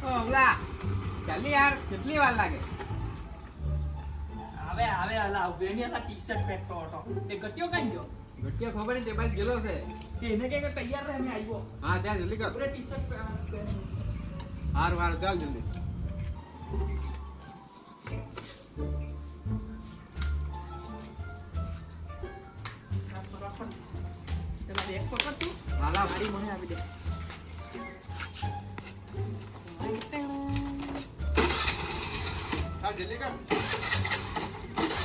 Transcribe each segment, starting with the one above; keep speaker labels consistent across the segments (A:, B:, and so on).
A: ઓલા જલ્દી યાર કેટલી વાર લાગે
B: આવે આવે અલા ઉભેની અલા ટી-શર્ટ પહેરતો હતો તે ગટ્યો કાઈ ગયો
A: ગટ્યો ખબર નહીં તે બાજુ ગેલો છે
B: એને કે તૈયાર રહે મે આવ્યો
A: હા જા જલ્દી કર
B: પૂરે ટી-શર્ટ પહેર
A: હાર વાર ચાલ જલ્દી
B: પેલા બેગ પકડ તું
A: હાલા
B: ગાડી મને આપી દે
A: ચાલ જલ્દી કર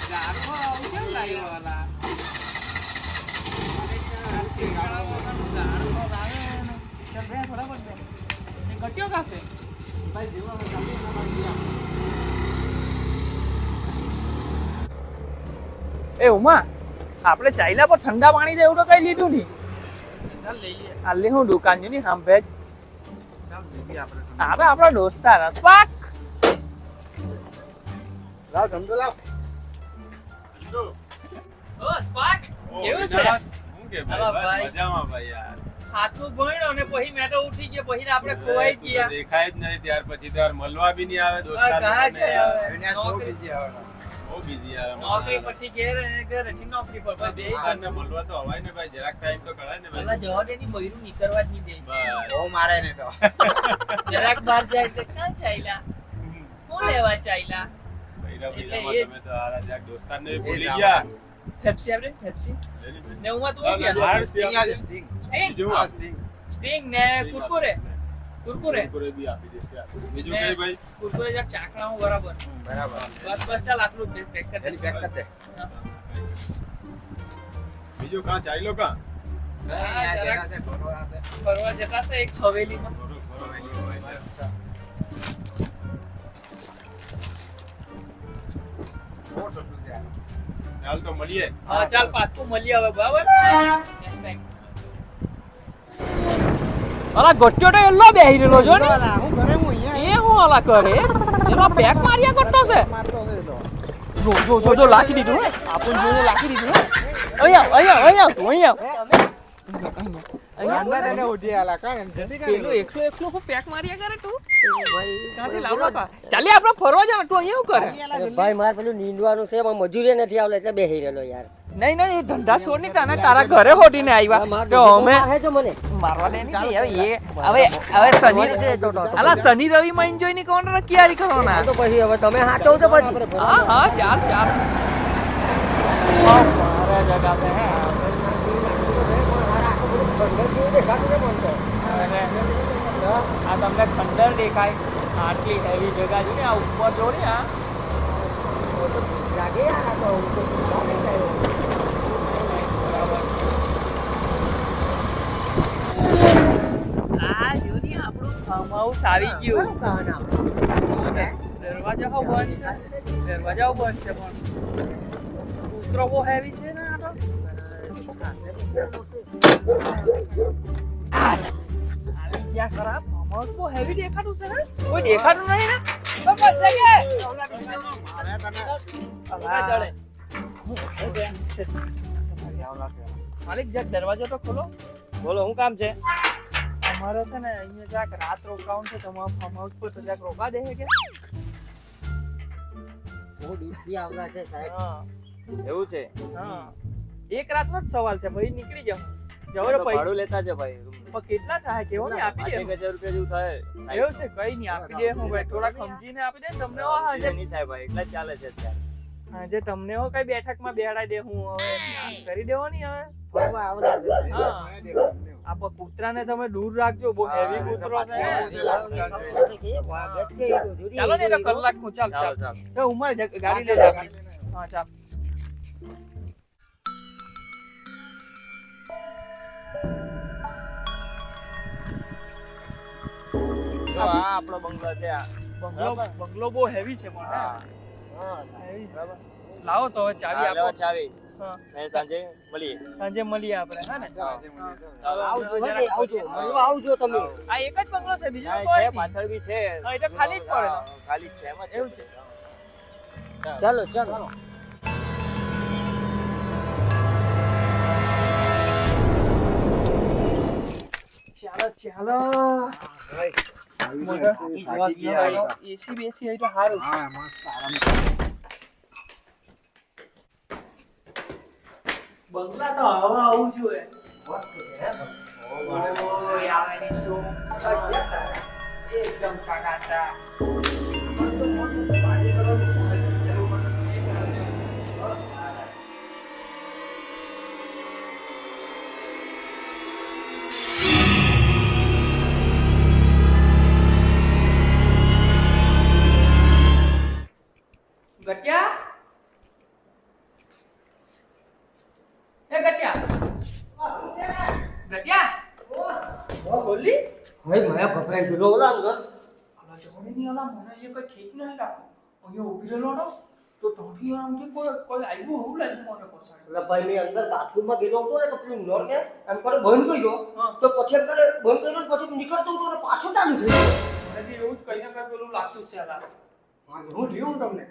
B: ગાડો કેમ લાવ્યો અલા ગટ્યો કાશે
A: ભાઈ જીવો ચાલી એના બાજુ ગયા
B: એ ઉમા આપણે ચાઈલા પર ઠંડા પાણી દે એવું તો કઈ લીધું નહીં
A: ચાલ લઈ લે
B: હાલી હું દુકાન ની સાંભે
A: ચાલ દીદી આપણે
B: આવે આપણા દોસ્તાર સ્પાક
A: લાવ ધંધો લાવ
B: ઓ સ્પાક કેવું છે
C: હું કે
B: અલા
C: ભાઈ
B: ભાઈ.
C: બસ મજામાં ભાઈ યાર
B: હાથનું ભણ્યો ને પછી મેં તો ઉઠી ગયા પછી આપણે ખોવાઈ
C: તું તો
B: ગયા
C: દેખાય જ નહીં ત્યાર પછી તો યાર મળવા બી નહીં આવે દોસ્તાર
B: કાં છે હવે?
A: એને બહુ બીજી આવે
C: બહુ busy યાર
B: નોકરી પછી ઘેર અને ઘરેથી નોકરી પર બસ બે
C: દોસ્તારને મળવા તો હવાય ને ભાઈ જરાક ટાઈમ તો કઢાય ને
B: પેલા
C: ભાઈ
B: જવા દે ની બૈરું નીકળવા જ નહીં દે
C: બસ
A: બહુ મારે ને તો
B: જરાક બહાર જાય તો ક્યાં ચાલ્યા હું લેવા ચાલ્યા
C: બૈરા
B: એટલે
C: બૈરામાં
B: એ જ.
C: તમે તો હારા જરાક દોસ્તારને ભૂલી
A: એ જ
C: ગયા
B: ફેપ્સી આપણે ફેપ્સી
C: લે લે ભાઈ.
B: ને ઉમાં તું
C: ના, ના,
B: ગયા
A: હાર સ્ટિંગ લાવ સ્ટિંગ
B: સ્ટિંગ
C: બીજું
A: હા
C: આ
A: સ્ટિંગ
B: સ્ટિંગ ને કુરકુરે કુરકુરે
C: કુરકુરે બી આપી દેશે યાર. બીજું
B: ને
C: કઈ ભાઈ
B: કુરકુરે જરાક ચાકણામાં બરાબર
A: બરાબર
B: બસ બસ ચાલ આટલું પેક કરી
A: એની પેક કર દે
C: બીજું કાં ચાલ્યો કાં
B: હા, જરાક.
A: છે ફરવા છે
B: ફરવા જતા છે એક હવેલીમાં
C: થોડું ફરવાની હોય છે.
A: બહુ ઠંડુ છે
C: ચાલ તો મળીએ
B: હા ચાલ પાછું મળીએ હવે બરાબર નેક્સ્ટ ટાઈમ અલા ગોટ્યો તો એલો બેહી રહેલો જો ને
A: હું ઘરે હું અહીંયા
B: એ હું અલા કરે એનો પેક માર્યા કરતો છે
A: મારતો છે તો
B: જો લાખી દીધું હે આપણ જોઈને લાખી દીધું હે અહીંયા તું અહીંયા
A: ગાંડા તને ઉઠી આલા કાં એમ જલ્દી કર
B: પેલું એકલો હું પેક માર્યા કરે તું કાંથી લાવવા પા ચાલે આપણે ફરવા જા તું અહીંયા શું કરે
D: અરે ભાઈ મારે પેલું નીંદવાનું છે એમાં મજૂરી નથી આવલે એટલે બેહી રહેલો યાર
B: નહીં એ ધંધા છોડ ની તને તારા ઘરે હોટીને આવ્યા તો અમે
D: હે જો મને
B: મારવા દે નહીં હવે શનિ અલા શનિ રવિ માં એન્જોય નહીં કરવાના ક્યારે કરવાના
D: તો પછી હવે તમે હાચો તો પછી
B: હા ચાલ મારા જગા છે હે આ તમને ખંડર દેખાય આટલી હેવી જગા જો ને આ ઉપર જો ને આ
D: લાગે યાર આ તો
B: આ જો ને આપણું ફાર્મ હાઉસ આવી ગયું દરવાજા બંધ છે પણ કૂતરો બહુ હેવી છે ને આ તો આવી ગયા ખરા ફાર્મ હાઉસ બહુ હેવી દેખાતું છે ને કોઈ દેખાતું નહીં ને તો બસ જગે માલિક જક દરવાજો તો ખોલો બોલો શું કામ છે અમારે છે ને અહીંયા જાક રાત રોકાવાનું છે તમારા ફાર્મ હાઉસ પર તો જાક રોકા દે કે
D: બહુ દીપી આવલા છે સાહેબ
B: હા
E: એવું છે
B: હા એક રાતનો જ સવાલ છે ભાઈ નીકળી જાવ જવરો
E: તો
B: પૈસા
E: ભાડું લેતા છે ભાઈ
B: પણ કેટલા થાય કેવો ને આપી દે
E: 5,000 રૂપિયા જેવું થાય
B: એવું છે કઈ નહીં આપી દે હું ભાઈ થોડા સમજીને આપી દે ને તમને
E: બીજા નહીં થાય ભાઈ એટલા જ ચાલે છે અત્યારે
B: આજે તમને હો કઈ બેઠકમાં બેહાડાઈ દે હું હવે કરી દેવો ની હવે
D: ફરવા આવલા છે
B: હા આપ કૂતરાને તમે દૂર રાખજો બહુ હેવી કૂતરો છે
D: કે વાગે છે એ તો જુરી
B: ચાલો ને એટલે કલાક હું ચાલ
E: ચાલો
B: ચાલ
E: ચાલો
B: ચાલ ઉમર ગાડી લઈ લે આપણી હા ચાલ
E: જો આ આપણો બંગલો છે આ
B: બંગલો બહુ હેવી છે પણ
E: હા.
B: હા હેવી લાવો તો હવે ચાવી
E: હા, લેવા
B: આપો
E: ચાવી
B: હા
E: ને સાંજે મળીએ
B: સાંજે મળીએ આપણે હા ને
D: આવજો આવજો તમે
B: આ એક જ બંગલો છે બીજો
E: હા,
B: કોઈ
E: છે
B: નહીં.
E: પાછળ બી છે
B: હા, એ તો ખાલી જ પડે.
E: હા, ખાલી જ છે એમાં જ
B: એવું છે
D: ચાલો ચાલો
B: ચાલો ચાલો
A: થાકી ગયા.
B: એસી બેસી હોય તો સારું.
A: હા મસ્ત આરામ.
B: બંગલા તો હવા આવું જોઈએ.
D: મસ્ત છે હે
B: ઓય આવેલી શું સજ્જા સારા. એકદમ કાકાતા. ગટ્યા એ ગટ્યા બોલી
D: ભાઈ માયા ગભરાઈ ગયો ઓલા અંદર
B: આલા જોને ની આલા મને એ કોઈ ઠીક નહીં લાગતું અહીંયા ઊભી રહેલો ને તો તોથી આમથી કોઈ આવ્યું એવું લાગ્યું મને પસાડ
D: એટલે ભાઈ મેં અંદર બાથરૂમમાં ગયેલો હતો ને તો પેલું નળ કે એમ કરે બંધ કર્યો તો પછી એમ કરે બંધ કર્યો ને પછી નીકળતો હતો ને પાછો ચાલુ થઈ ગયો
B: મને બી એવું જ કઈ કઈ પેલું લાગતું છે આલા
A: હા હું થયું તમને.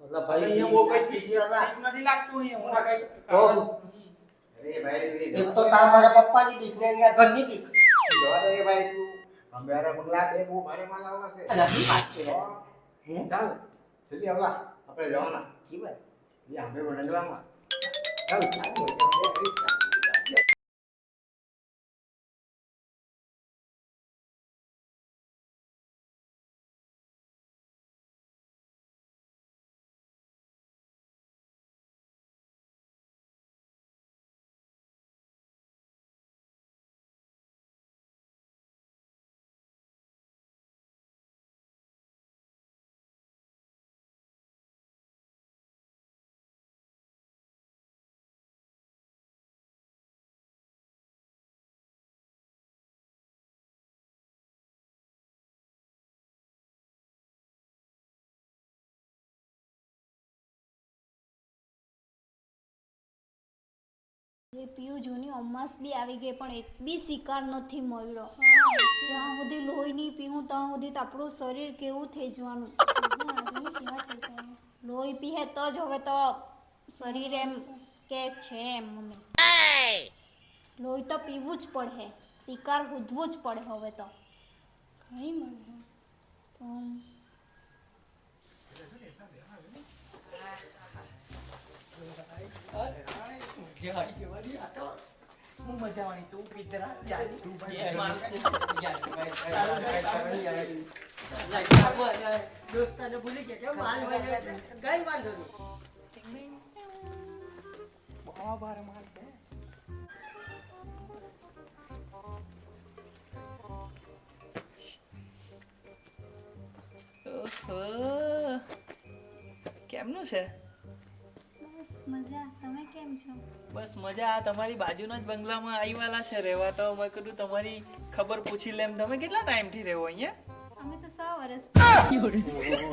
D: એટલે ભાઈ
B: અહીંયા વો કઈ
D: ઠીક છે આલા
B: ઠીક નથી લાગતું અહીંયા મને કઈ
A: અરે ભાઈ
D: એક તો તારા પપ્પાની બીક ને અહીંયા ઘરની બીક
A: જવા દે ભાઈ તું. અંબેરા બંગલા બે બહુ ભારે માલ આવલા છે.
D: અલા શું વાત છે હે
A: ચાલ જલ્દી આવલા આપણે જવાના.
D: જી ભાઈ
A: એ અમે બંગલામાં. ચાલ
F: એ પીયું જૂની અમ્માસ બી આવી ગઈ પણ એક બી શિકાર નથી મળ્યો. જ્યાં સુધી લોહી નહીં પીવું ત્યાં સુધી તો આપણું શરીર કેવું થઈ જવાનું. લોહી પીએ તો જ હવે તો શરીર એમ કે છે એમ મમ્મી લોહી તો પીવું જ પડે શિકાર ઉધવું જ પડે હવે તો કઈ મળે તો
B: જવાય જવાની આ તો હું મજાવાની તું પીતરા જાની તું
D: દોસ્તાને ભૂલી ગયા કેમ હાલ ભાઈ કઈ વાંધો નહીં
B: બહુ ભારે માલ છે ઓહો કેમનું છે
F: બસ મજા તમે કેમ છો
B: બસ મજા આ તમારી બાજુના જ બંગલામાં આવીવાલા છે રહેવા તો મેં કીધું તમારી ખબર પૂછી લેમ તમે કેટલા ટાઈમથી રહેવો અહીંયા
F: અમે તો 100 વર્ષ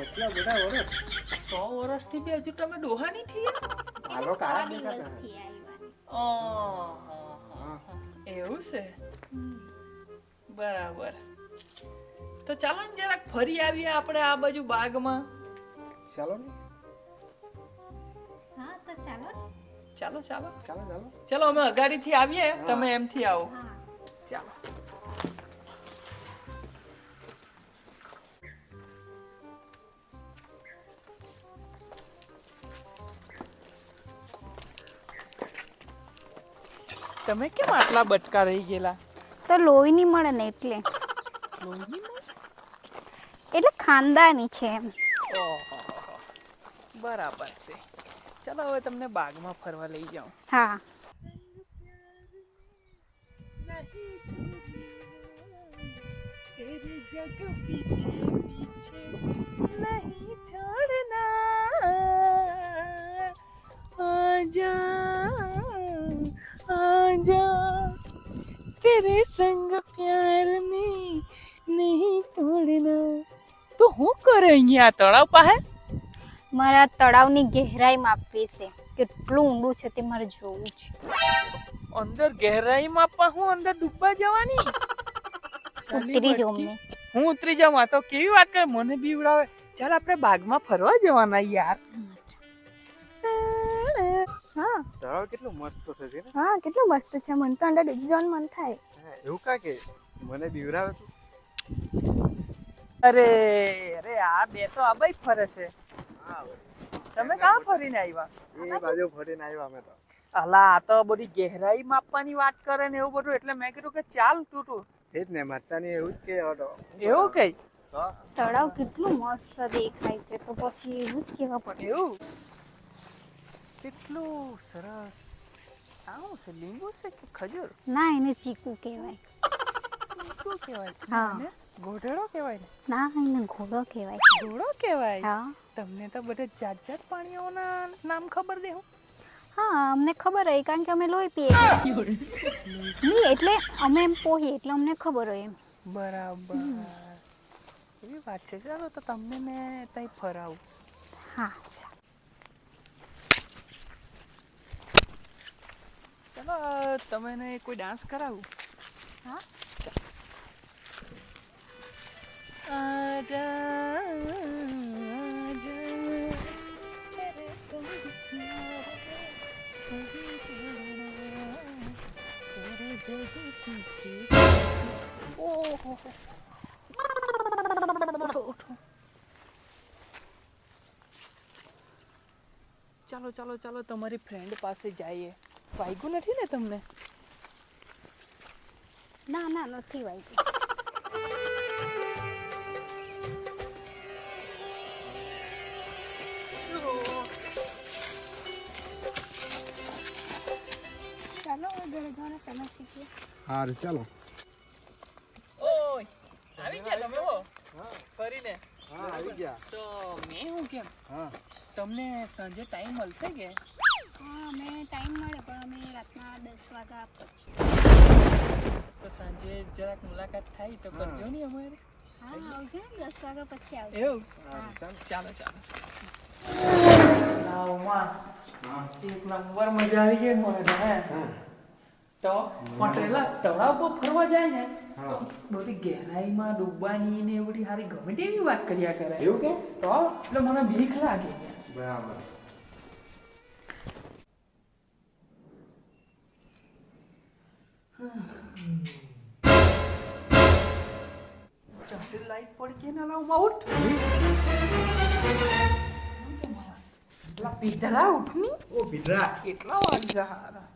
A: એટલા બધા વર્ષ
B: 100 વર્ષથી બી હજુ તમે ડોહા નહીં થયા
A: હાલો કાળા
F: દિવસથી આવ્યા
B: એવું છે બરાબર તો ચાલો ને જરાક ફરી આવીએ આપણે આ બાજુ બાગમાં
A: ચાલો ને
F: હા તો ચાલો
B: ચાલો ચાલો
A: ચાલો ચાલો
B: ચલો અમે અગાડીથી આવીએ તમે એમથી આવો
F: હા
B: ચાલો તમે કેમ આટલા બટકા રહી ગયેલા
F: તો લોહી નહીં મળે ને એટલે એટલે ખાનદાની છે એમ
B: ઓહો બરાબર છે ચલો હવે તમને બાગમાં ફરવા લઈ જાઉં
F: હા
B: तेरे जग पीछे पीछे नहीं छोड़ना आजा तेरे संग प्यार में नहीं तोड़ना તો હું કરે અહીંયા તળાવ પાસે
F: મારા તળાવની ગહેરાઈ માપવી છે કેટલું ઊંડું છે તે મારે જોવું છે
B: અંદર ગહેરાઈ માપવા હું અંદર ડૂબવા જવાની
F: ઉતરી જાઉં મેં
B: હું ઉતરી જાઉં આ તો કેવી વાત કરે મને બીવડાવે ચાલ આપણે બાગમાં ફરવા જવાના યાર
F: હા
A: તળાવ કેટલું મસ્ત છે ને
F: હા કેટલું મસ્ત છે મને તો અંદર ડૂબી જવાનું મન થાય
A: એવું કા કે મને બીવરાવે તું
B: અરે અરે આ બે તો આ બાઈ ફરે છે. તમે કાં ફરીને આવ્યા?
A: એ બાજુ ફરીને આવ્યા અમે તો.
B: અલા આ તો બધી ગહેરાઈ માપવાની વાત કરે ને એવું બધું એટલે મેં કીધું કે ચાલ તું
A: એ જ ને માતાની એવું જ કે હતો.
B: એવું કઈ
F: તળાવ કેટલું મસ્ત દેખાય છે તો પછી એવું જ કહેવા પડે.
B: એવું કેટલું સરસ. આવું છે લીંબુ છે કે ખજૂર?
F: ના એને ચીકુ કહેવાય.
B: શું કહેવાય?
F: હા.
B: ને ગોઢેડો કહેવાય ને?
F: ના એને ઘોડો કહેવાય.
B: ઘોડો કહેવાય.
F: હા
B: તમને તો બધે જાત જાત પાણીઓના નામ ખબર દેવું.
F: હા અમને ખબર હોય કારણ કે અમે લોહી પીએ નહીં એટલે અમે એમ પોહીએ એટલે અમને ખબર હોય એમ.
B: બરાબર એવી વાત છે. ચાલો તો તમને મેં ત્યાં ફરાવું.
F: હા ચાલ.
B: ચાલો તમને કોઈ ડાન્સ કરાવું.
F: હા
B: આજા આજા તેરે તુમ तेरे जैसे पीछे ओहो उठो ચાલો ચાલો ચાલો તમારી ફ્રેન્ડ પાસે જઈએ. વાગ્યું નથી ને તમને?
F: ના ના નથી વાગ્યું. ચાલો ઘરે જવાનો સમય થઈ ગયો.
A: હારું ચાલો.
B: ઓય આવી ગયા તમે હો ફરીને?
A: હા આવી ગયા.
B: તો મેં હું કેમ
A: હા
B: તમને સાંજે ટાઈમ મળશે કે?
F: હા અમે ટાઈમ મળે પણ અમે રાતના 10 વાગ્યા પછી.
B: તો સાંજે જરાક મુલાકાત થાય તો કરજો ને અમારે.
F: હા આવજો ને 10 વાગ્યા પછી આવજો.
B: એવું?
A: હારું ચાલો.
B: ચાલો ચાલો. લાવમાં એક નંબર મજા આવી ગઈ મને તો. હે તો પટેલા તળાવ પર ફરવા જાય ને તો બધી ગહેરાઈમાં ડૂબવાની ને એ બધી સારી ગમે તેવી વાત કર્યા કરે.
A: એવું કે?
B: તો એટલે મને બીક લાગે.
A: બરાબર.
B: ચાલે લાઈટ પડી ગઈ ને લાવમાં ઉઠ. એટલા પીધરા ઉઠની
A: ઓ પીધરા.
B: કેટલા વાગ્યા હારા?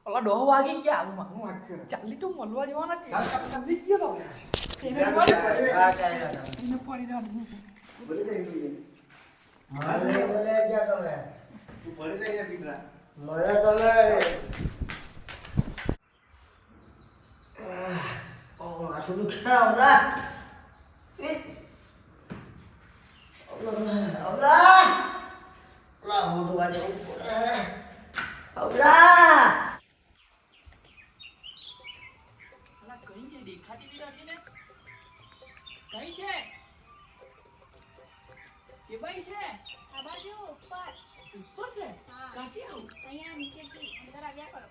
B: ઓલા 10 વાગી ગયા આવું.
A: હું વાત કરે.
B: ચાલી તો મળવા જવાના છે.
A: ચાલ, ચાલ,
B: ચાલી ગયો તો. એને
A: હા,
B: પડી
A: ચાલ.
B: એને પડી રહ્યો.
A: બોલી દે બોલી. હા લે બોલે ગયા તમે. તું પડી દે પીધરા.
D: મને તમે માથું દુખે આવલા આવલા લા મોટું વાજે આવલા
B: અલા કઈ છે? દેખાતી બી નથી ને. કઈ છે? કે ભાઈ છે?
F: આ બાજુ ઉપર
B: ઉપર છે?
F: હા.
B: કાંથી આવું?
F: અહીંયા નીચેથી અંદર આવ્યા કરો.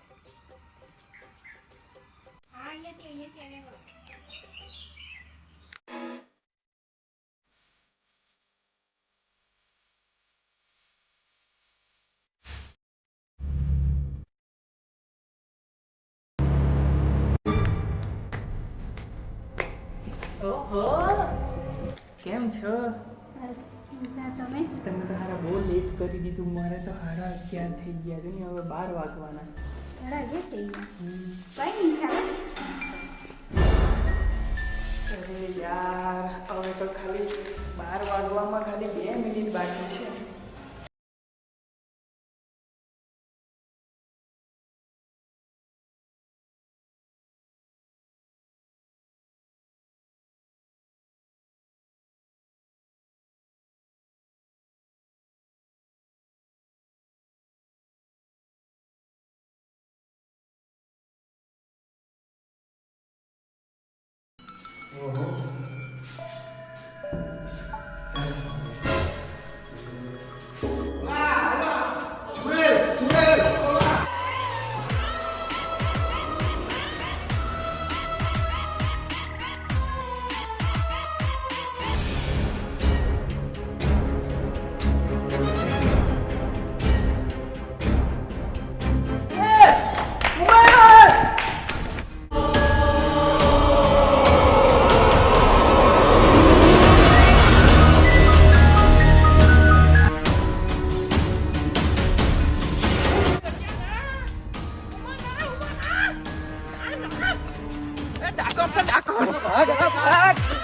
F: હા અહીંયાથી આવ્યા કરો.
B: ઓહો કેમ છો?
F: બસ મજા. તમે
B: તમે તો હારા બહુ લેટ કરી દીધું. મારે તો 11:30 થઈ ગયા છે ને હવે 12 વાગવાના.
F: ઘણા જે થઈ ગયા કઈ નહીં ચાલો.
B: અરે યાર હવે તો ખાલી 12 વાગવામાં ખાલી 2 મિનિટ બાકી છે. ડાકોર છે ડાકોર.
D: ભાગ ભાગ